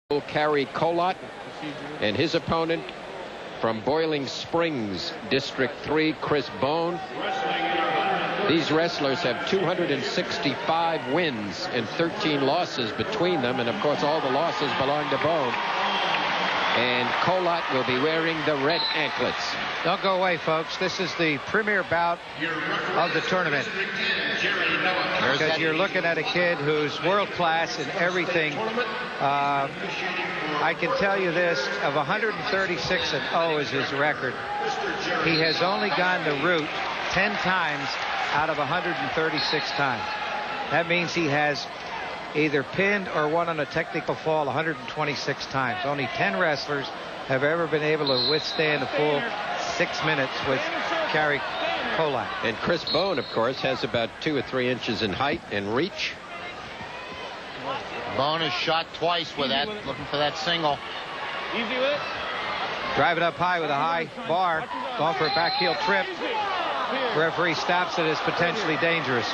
Carry Kolat and his opponent from Boiling Springs, District 3, Chris Bone. These wrestlers have 265 wins and 13 losses between them, and of course all the losses belong to Bone. And Kolat will be wearing the red anklets. Don't go away, folks. This is the premier bout of the tournament. Because you're looking at a kid who's world-class in everything. I can tell you this, of 136-0 is his record. He has only gone the route 10 times out of 136 times. That means he has either pinned or won on a technical fall 126 times. Only 10 wrestlers have ever been able to withstand a full 6 minutes with Carry Kolat. And Chris Bone, of course, has about 2 or 3 inches in height and reach. Bone has shot twice with that, looking for that single. Easy with it. Drive it up high with a high bar. Going for a back heel trip. Referee stops it as potentially dangerous.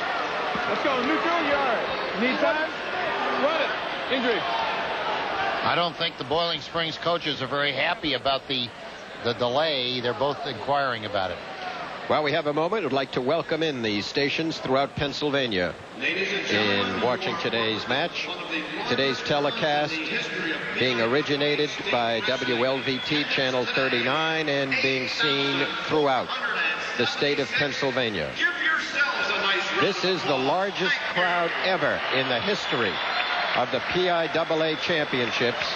Let's go. Neutral yard. Need time? Run it. Injury. I don't think the Boiling Springs coaches are very happy about the delay. They're both inquiring about it. While we have a moment, I'd like to welcome in the stations throughout Pennsylvania in watching today's match. Today's telecast being originated by WLVT Channel 39 and being seen throughout the state of Pennsylvania. This is the largest crowd ever in the history of the PIAA championships.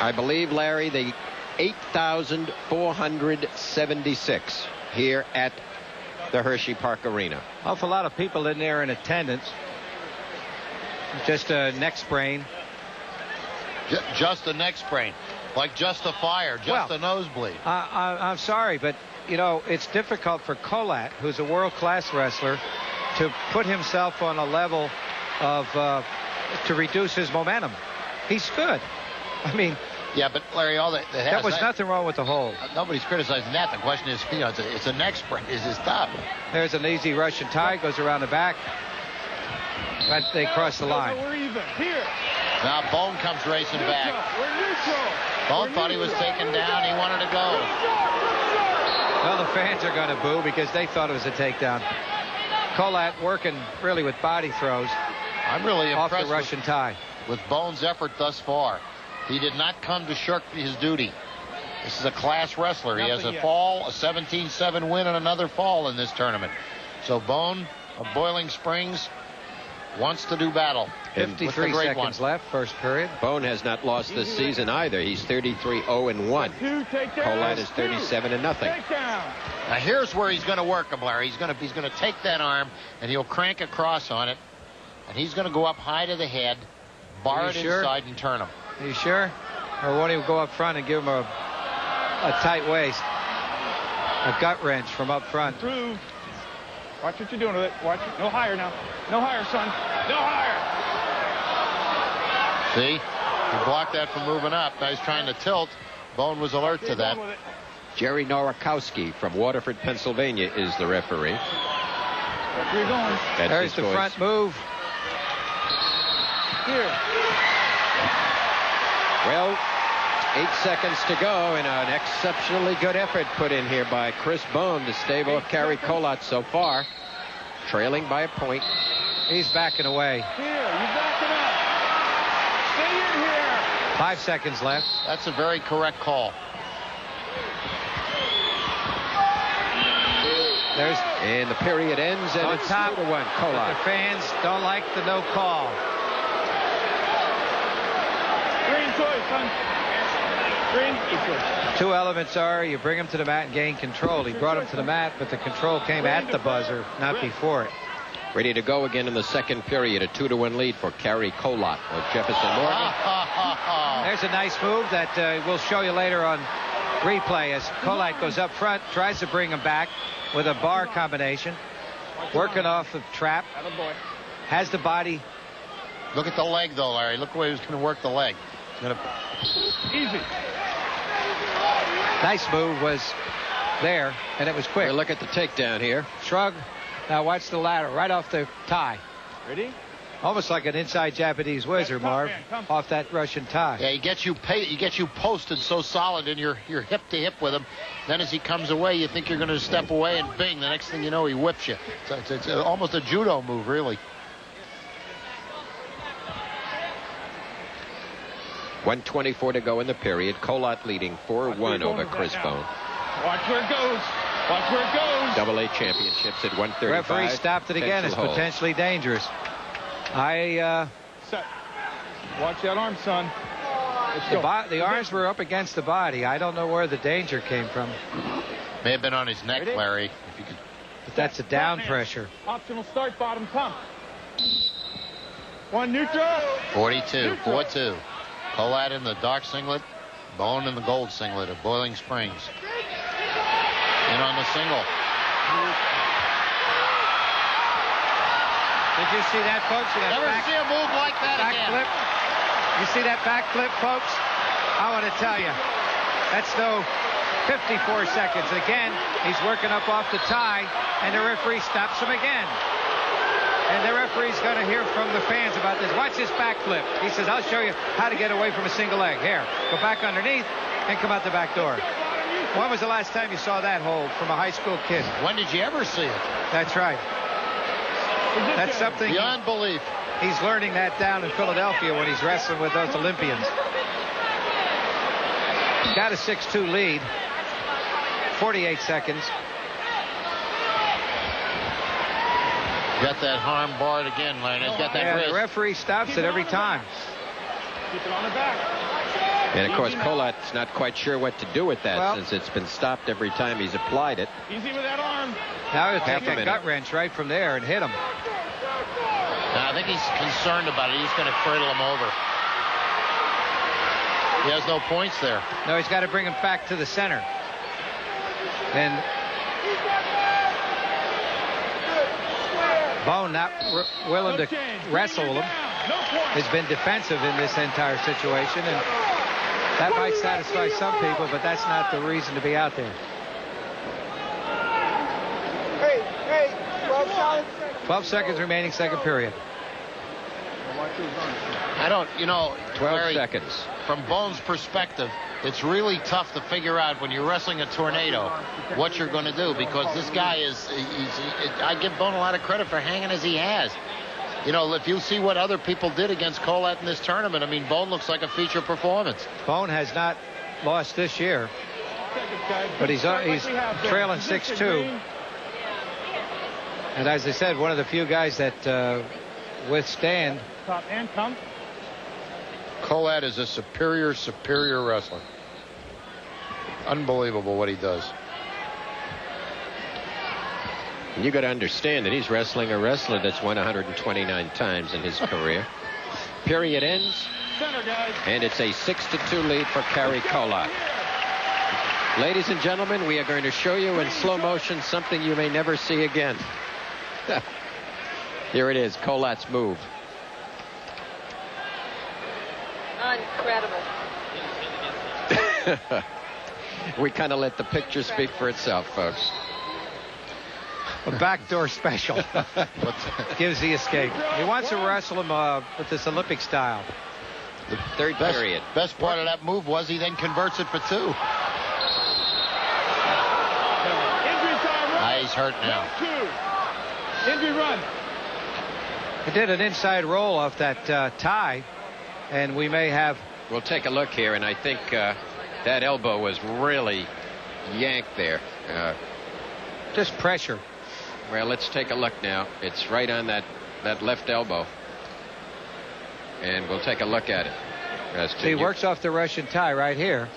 I believe, Larry, the 8,476 here at the Hershey Park Arena. Awful lot of people in there in attendance. Just a neck sprain. Just a neck sprain. Like just a fire, just a nosebleed. I'm sorry, but, you know, it's difficult for Kolat, who's a world-class wrestler, to put himself on a level of, to reduce his momentum. He's good. I mean, yeah, but Larry, all that there was nothing wrong with the hold. Nobody's criticizing that. The question is, you know, it's a neck sprain. Is his top? There's an easy Russian tie, goes around the back. But they cross the line. We're even. Here. Now Bone comes racing back. We're neutral. Bone thought he was taken down. He wanted to go. Well, the fans are going to boo because they thought it was a takedown. Kolat working really with body throws. I'm really off impressed the Russian tie with Bone's effort thus far. He did not come to shirk his duty. This is a class wrestler. He has a fall, a 17-7 win, and another fall in this tournament. So Bone of Boiling Springs wants to do battle. 53 seconds left, first period. Bone has not lost this season either. He's 33-0-1. Kolat is 37-0. Now here's where he's going to work him, Larry. He's going to take that arm and he'll crank across on it, and he's going to go up high to the head, bar it inside, and turn him. Are you sure? Or won't he go up front and give him a tight waist, a gut wrench from up front? Watch what you're doing with it. Watch it. No higher now. No higher, son. No higher. See? He blocked that from moving up. Now he's trying to tilt. Bone was alert to that. Jerry Norikowski from Waterford, Pennsylvania is the referee. Where you going? There's the front move. Here. Well, 8 seconds to go, and an exceptionally good effort put in here by Chris Bone to stave off Carry Kolat so far, trailing by a point. He's backing away. Here, you backing up. Stay in here. 5 seconds left. That's a very correct call. And the period ends, and it's 2-1 Kolat. The fans don't like the no call. Green choice, son. Green choice. Two elements are you bring him to the mat and gain control. He brought him to the mat, but the control came at the buzzer, not before it. Ready to go again in the second period. A 2-1 lead for Carry Kolat of Jefferson Morgan. There's a nice move that we'll show you later on replay as Kolat goes up front, tries to bring him back with a bar combination, working off the trap, has the body. Look at the leg, though, Larry. Look where he was going to work the leg. Easy. Nice move was there, and it was quick. Look at the takedown here. Shrug. Now watch the ladder right off the tie. Ready? Almost like an inside Japanese wizard, Marv, off that Russian tie. Yeah, he gets you posted so solid in your hip to hip with him. Then as he comes away, you think you're going to step away, and bing, the next thing you know, he whips you. So it's almost a judo move, really. 1:24 to go in the period. Kolat leading 4-1 over Chris Bone. Watch where it goes. Watch where it goes. AA championships at 135. Referee stopped it again. It's potentially dangerous. Set. Watch that arm, son. The arms were up against the body. I don't know where the danger came from. May have been on his neck, Larry. If you could. But that's a down pressure. Optional start, bottom pump. One neutral. 42, 4-2. Kolat in the dark singlet, Bone in the gold singlet of Boiling Springs. In on the single. Did you see that, folks? Never see a move like that again. Flip. You see that back flip, folks? I want to tell you, that's no 54 seconds. Again, he's working up off the tie, and the referee stops him again. And the referee's going to hear from the fans about this. Watch this back flip. He says, I'll show you how to get away from a single leg. Here, go back underneath and come out the back door. When was the last time you saw that hold from a high school kid? When did you ever see it? That's right. That's something. Beyond belief. He's learning that down in Philadelphia when he's wrestling with those Olympians. Got a 6-2 lead. 48 seconds. Got that arm barred again, Larry. He's got that wrist. The referee stops it every time. Keep it on the back. And of course, Kolat's not quite sure what to do with that since it's been stopped every time he's applied it. Easy with that arm. Now he'll take a gut wrench right from there and hit him. Now, I think he's concerned about it. He's going to cradle him over. He has no points there. No, he's got to bring him back to the center. And Bone not willing to wrestle him. Has been defensive in this entire situation, and that might satisfy some people, but that's not the reason to be out there. 12 seconds remaining, second period. I don't, 12 Larry, seconds. From Bone's perspective, it's really tough to figure out when you're wrestling a tornado what you're going to do, because this guy I give Bone a lot of credit for hanging as he has. If you see what other people did against Kolat in this tournament, I mean, Bone looks like a feature performance. Bone has not lost this year, but he's trailing 6-2. And as I said, one of the few guys that withstand. Top and come. Kolat is a superior wrestler. Unbelievable what he does. And you got to understand that he's wrestling a wrestler that's won 129 times in his career. Period ends, and it's a 6-2 lead for Kari Kolat. Ladies and gentlemen, we are going to show you in slow motion something you may never see again. Here it is, Kolat's move. Incredible. We kind of let the picture speak for itself, folks. A backdoor special. Gives the escape. He wants to wrestle him with this Olympic style. The third period. Best part of that move was he then converts it for 2. He's hurt now. Injury run. He did an inside roll off that tie, and we may have. We'll take a look here, and I think that elbow was really yanked there. Just pressure. Well, let's take a look now. It's right on that left elbow. And we'll take a look at it. See, he works off the Russian tie right here.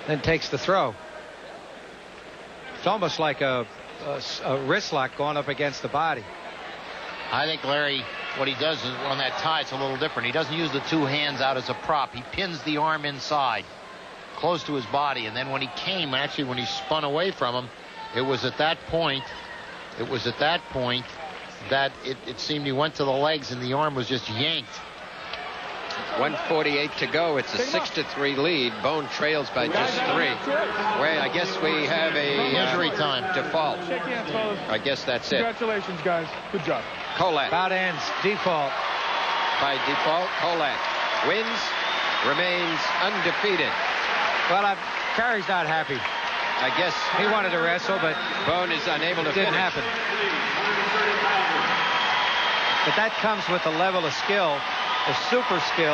Then takes the throw. It's almost like a wrist lock going up against the body. I think, Larry, what he does is on that tie, it's a little different. He doesn't use the 2 hands out as a prop. He pins the arm inside, close to his body. And then when he came, actually, when he spun away from him, it was at that point that it seemed he went to the legs and the arm was just yanked. 1:48 to go. It's a 6-3 lead. Bone trails by just 3. Well, I guess we have a injury time default. Shake hands, fellas. I guess that's it. Congratulations, guys. Good job. Kolat. Bout ends. Default. By default, Kolat wins, remains undefeated. Well, Perry's not happy. I guess He wanted to wrestle, but Bone is unable to it didn't finish. happen. But that comes with a level of skill, a super skill.